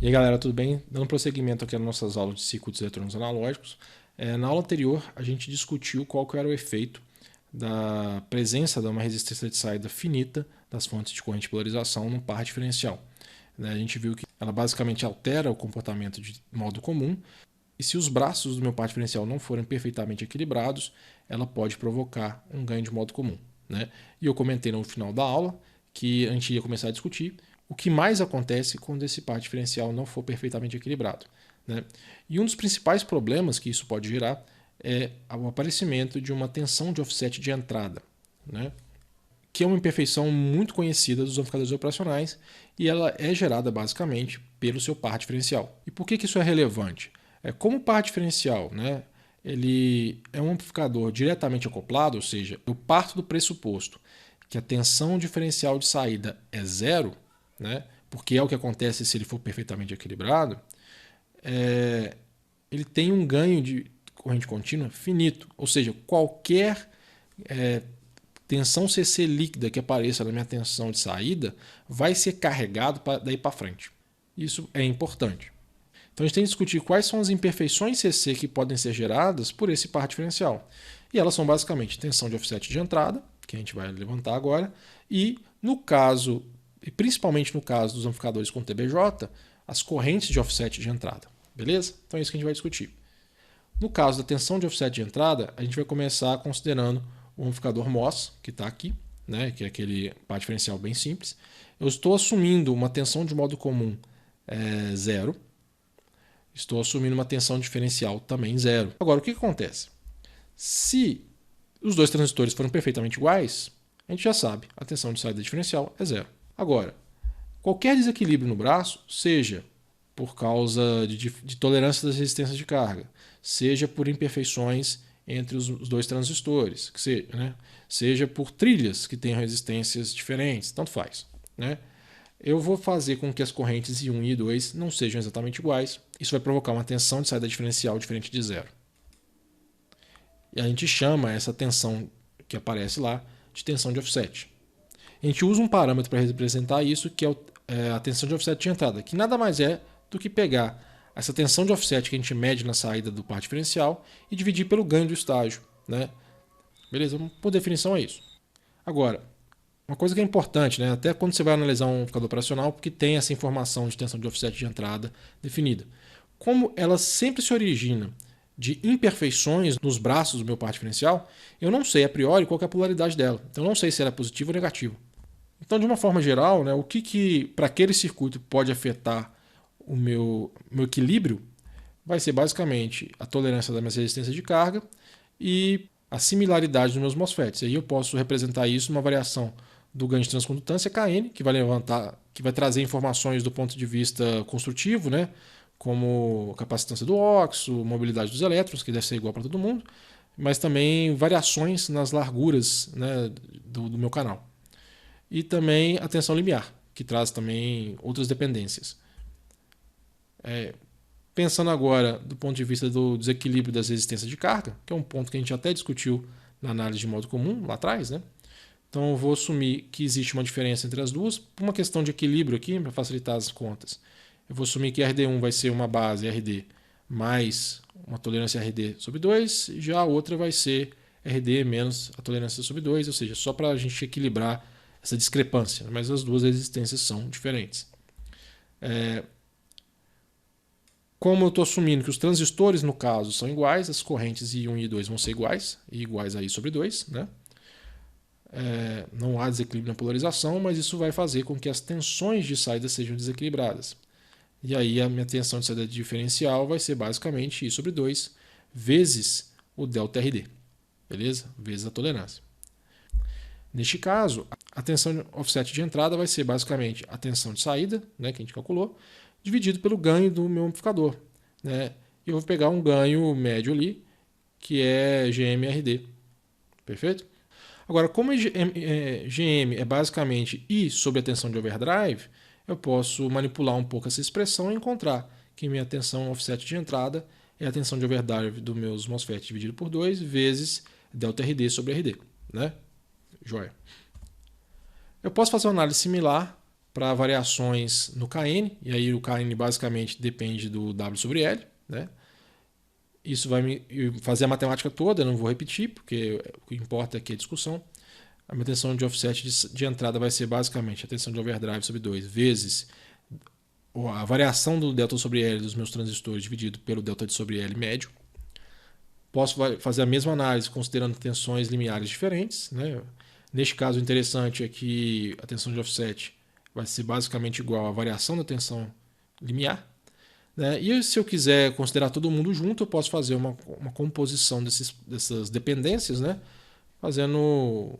E aí galera, tudo bem? Dando prosseguimento aqui nas nossas aulas de circuitos eletrônicos analógicos, na aula anterior a gente discutiu qual que era o efeito da presença de uma resistência de saída finita das fontes de corrente de polarização num par diferencial. A gente viu que ela basicamente altera o comportamento de modo comum, e se os braços do meu par diferencial não forem perfeitamente equilibrados, ela pode provocar um ganho de modo comum. E eu comentei no final da aula que a gente ia começar a discutir o que mais acontece quando esse par diferencial não for perfeitamente equilibrado. E um dos principais problemas que isso pode gerar é o aparecimento de uma tensão de offset de entrada, que é uma imperfeição muito conhecida dos amplificadores operacionais e ela é gerada basicamente pelo seu par diferencial. E por que isso é relevante? Como o par diferencial ele é um amplificador diretamente acoplado, ou seja, eu parto do pressuposto que a tensão diferencial de saída é zero, porque é o que acontece se ele for perfeitamente equilibrado, ele tem um ganho de corrente contínua finito, ou seja, qualquer tensão CC líquida que apareça na minha tensão de saída vai ser carregado daí para frente. Isso é importante. Então a gente tem que discutir quais são as imperfeições CC que podem ser geradas por esse par diferencial. E elas são basicamente tensão de offset de entrada, que a gente vai levantar agora, e no caso, e principalmente no caso dos amplificadores com TBJ, as correntes de offset de entrada. Beleza? Então é isso que a gente vai discutir. No caso da tensão de offset de entrada, a gente vai começar considerando o amplificador MOS, que está aqui, que é aquele par diferencial bem simples. Eu estou assumindo uma tensão de modo comum zero. Estou assumindo uma tensão diferencial também zero. Agora, o que acontece? Se os dois transistores forem perfeitamente iguais, a gente já sabe, a tensão de saída diferencial é zero. Agora, qualquer desequilíbrio no braço, seja por causa de tolerância das resistências de carga, seja por imperfeições entre os dois transistores, seja por trilhas que tenham resistências diferentes, tanto faz. Eu vou fazer com que as correntes I1 e I2 não sejam exatamente iguais. Isso vai provocar uma tensão de saída diferencial diferente de zero. E a gente chama essa tensão que aparece lá de tensão de offset. A gente usa um parâmetro para representar isso, que é a tensão de offset de entrada, que nada mais é do que pegar essa tensão de offset que a gente mede na saída do par diferencial e dividir pelo ganho do estágio. Beleza? Por definição é isso. Agora, uma coisa que é importante, até quando você vai analisar um amplificador operacional, porque tem essa informação de tensão de offset de entrada definida. Como ela sempre se origina de imperfeições nos braços do meu par diferencial, eu não sei a priori qual é a polaridade dela. Então eu não sei se ela é positiva ou negativa. Então, de uma forma geral, o que para aquele circuito pode afetar o meu equilíbrio vai ser basicamente a tolerância da minha resistência de carga e a similaridade dos meus MOSFETs. Aí eu posso representar isso numa variação do ganho de transcondutância Kn, que vai trazer informações do ponto de vista construtivo, como capacitância do óxido, mobilidade dos elétrons, que deve ser igual para todo mundo, mas também variações nas larguras do meu canal. E também a tensão limiar, que traz também outras dependências. Pensando agora do ponto de vista do desequilíbrio das resistências de carga, que é um ponto que a gente até discutiu na análise de modo comum lá atrás, Então eu vou assumir que existe uma diferença entre as duas, por uma questão de equilíbrio aqui, para facilitar as contas. Eu vou assumir que RD1 vai ser uma base RD mais uma tolerância RD sobre 2, já a outra vai ser RD menos a tolerância sobre 2, ou seja, só para a gente equilibrar essa discrepância, mas as duas resistências são diferentes. Como eu estou assumindo que os transistores, no caso, são iguais, as correntes I1 e I2 vão ser iguais, e iguais a I sobre 2. Não há desequilíbrio na polarização, mas isso vai fazer com que as tensões de saída sejam desequilibradas. E aí a minha tensão de saída diferencial vai ser basicamente I sobre 2 vezes o ΔRD, beleza? Vezes a tolerância. Neste caso, a tensão offset de entrada vai ser basicamente a tensão de saída, que a gente calculou, dividido pelo ganho do meu amplificador. E eu vou pegar um ganho médio ali, que é GMRD. Perfeito? Agora, como GM é basicamente I sobre a tensão de overdrive, eu posso manipular um pouco essa expressão e encontrar que minha tensão offset de entrada é a tensão de overdrive dos meus MOSFET dividido por 2 vezes ΔRD sobre RD. Joia. Eu posso fazer uma análise similar para variações no Kn, e aí o Kn basicamente depende do W sobre L, né? Isso vai me fazer a matemática toda, eu não vou repetir, porque o que importa aqui é a discussão. A minha tensão de offset de entrada vai ser basicamente a tensão de overdrive sobre 2 vezes a variação do delta sobre L dos meus transistores dividido pelo delta de sobre L médio. Posso fazer a mesma análise considerando tensões limiares diferentes, né? Neste caso, o interessante é que a tensão de offset vai ser basicamente igual à variação da tensão limiar, né? E se eu quiser considerar todo mundo junto, eu posso fazer uma composição dessas dependências, né? Fazendo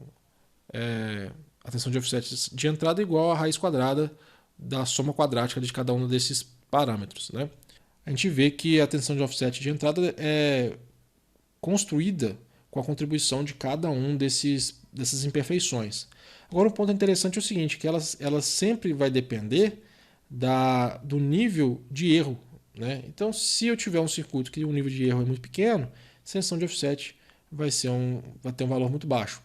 a tensão de offset de entrada igual à raiz quadrada da soma quadrática de cada um desses parâmetros, né? A gente vê que a tensão de offset de entrada é construída com a contribuição de cada um dessas imperfeições. Agora, um ponto interessante é o seguinte, que ela sempre vai depender do nível de erro, né? Então, se eu tiver um circuito que o nível de erro é muito pequeno, a tensão de offset vai ter um valor muito baixo.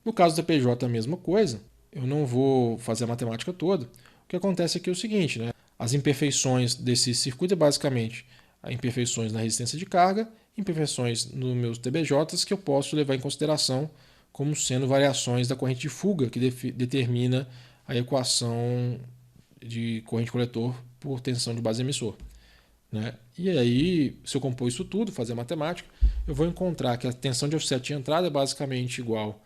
No caso da PJ, a mesma coisa. Eu não vou fazer a matemática toda. O que acontece aqui é o seguinte, né? As imperfeições desse circuito é basicamente imperfeições na resistência de carga, imperfeições nos meus TBJs que eu posso levar em consideração como sendo variações da corrente de fuga que determina a equação de corrente coletor por tensão de base emissor, né? E aí, se eu compor isso tudo, fazer a matemática, eu vou encontrar que a tensão de offset de entrada é basicamente igual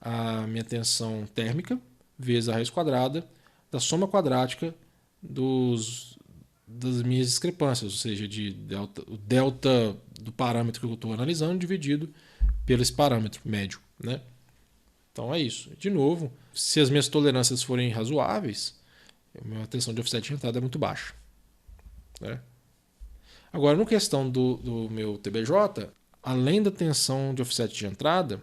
à minha tensão térmica vezes a raiz quadrada da soma quadrática das minhas discrepâncias, ou seja, o delta do parâmetro que eu estou analisando dividido pelo esse parâmetro médio, né? Então é isso. De novo, se as minhas tolerâncias forem razoáveis, a minha tensão de offset de entrada é muito baixa, né? Agora, no questão do meu TBJ, além da tensão de offset de entrada,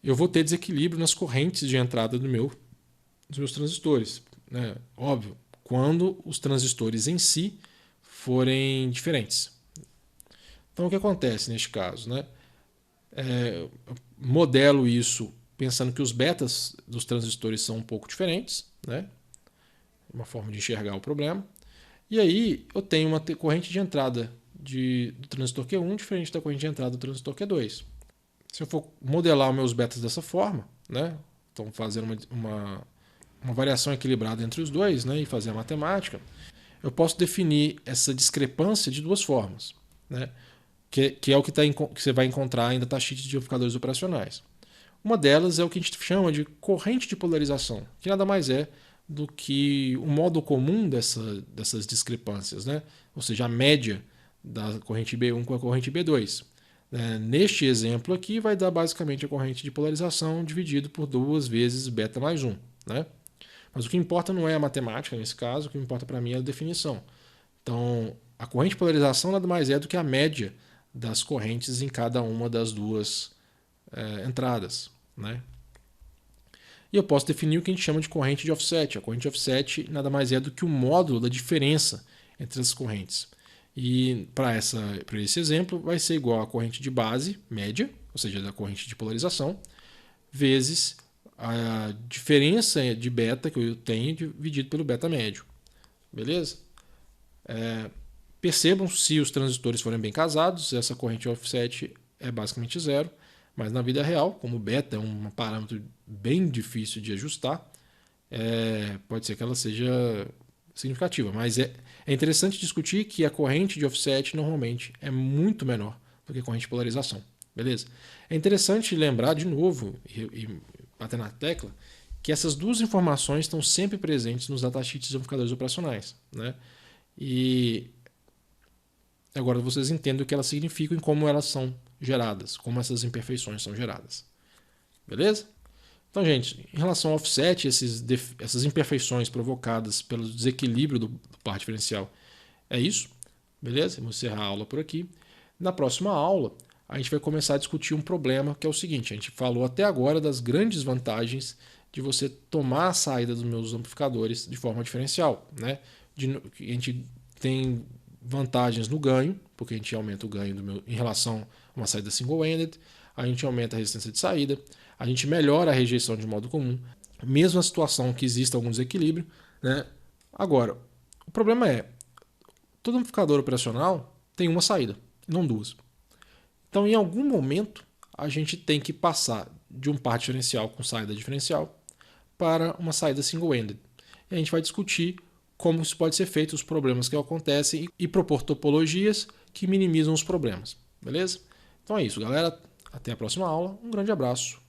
eu vou ter desequilíbrio nas correntes de entrada dos meus transistores, né? Óbvio, quando os transistores em si forem diferentes. Então, o que acontece neste caso, né? Eu modelo isso pensando que os betas dos transistores são um pouco diferentes, né? Uma forma de enxergar o problema. E aí eu tenho uma corrente de entrada do transistor Q1 diferente da corrente de entrada do transistor Q2. Se eu for modelar os meus betas dessa forma, né? Então fazendo uma variação equilibrada entre os dois, né? E fazer a matemática, eu posso definir essa discrepância de duas formas, né? Que é o que você vai encontrar em datasheets de amplificadores operacionais. Uma delas é o que a gente chama de corrente de polarização, que nada mais é do que o modo comum dessas discrepâncias, né? Ou seja, a média da corrente B1 com a corrente B2. Neste exemplo aqui vai dar basicamente a corrente de polarização dividido por 2 vezes beta mais 1. Né? Mas o que importa não é a matemática nesse caso, o que importa para mim é a definição. Então, a corrente de polarização nada mais é do que a média das correntes em cada uma das duas entradas, né? E eu posso definir o que a gente chama de corrente de offset. A corrente de offset nada mais é do que o módulo da diferença entre as correntes. E para esse exemplo vai ser igual a corrente de base média, ou seja, da corrente de polarização, vezes a diferença de beta que eu tenho dividido pelo beta médio. Beleza? Percebam, se os transistores forem bem casados, essa corrente de offset é basicamente zero. Mas na vida real, como o beta é um parâmetro bem difícil de ajustar, pode ser que ela seja significativa. Mas é interessante discutir que a corrente de offset normalmente é muito menor do que a corrente de polarização. Beleza? É interessante lembrar de novo e bater na tecla que essas duas informações estão sempre presentes nos datasheets de amplificadores operacionais, né? E agora vocês entendem o que elas significam e como elas são geradas, como essas imperfeições são geradas. Beleza? Então, gente, em relação ao offset, essas imperfeições provocadas pelo desequilíbrio do par diferencial, é isso. Beleza? Vamos encerrar a aula por aqui. Na próxima aula, a gente vai começar a discutir um problema que é o seguinte: a gente falou até agora das grandes vantagens de você tomar a saída dos meus amplificadores de forma diferencial, né? A gente tem vantagens no ganho, porque a gente aumenta o ganho em relação a uma saída single-ended, a gente aumenta a resistência de saída, a gente melhora a rejeição de modo comum, mesmo na situação que exista algum desequilíbrio, né? Agora, o problema é, todo amplificador operacional tem uma saída, não duas. Então, em algum momento, a gente tem que passar de um par diferencial com saída diferencial para uma saída single-ended. E a gente vai discutir como isso pode ser feito, os problemas que acontecem e propor topologias que minimizam os problemas. Beleza? Então é isso, galera. Até a próxima aula. Um grande abraço.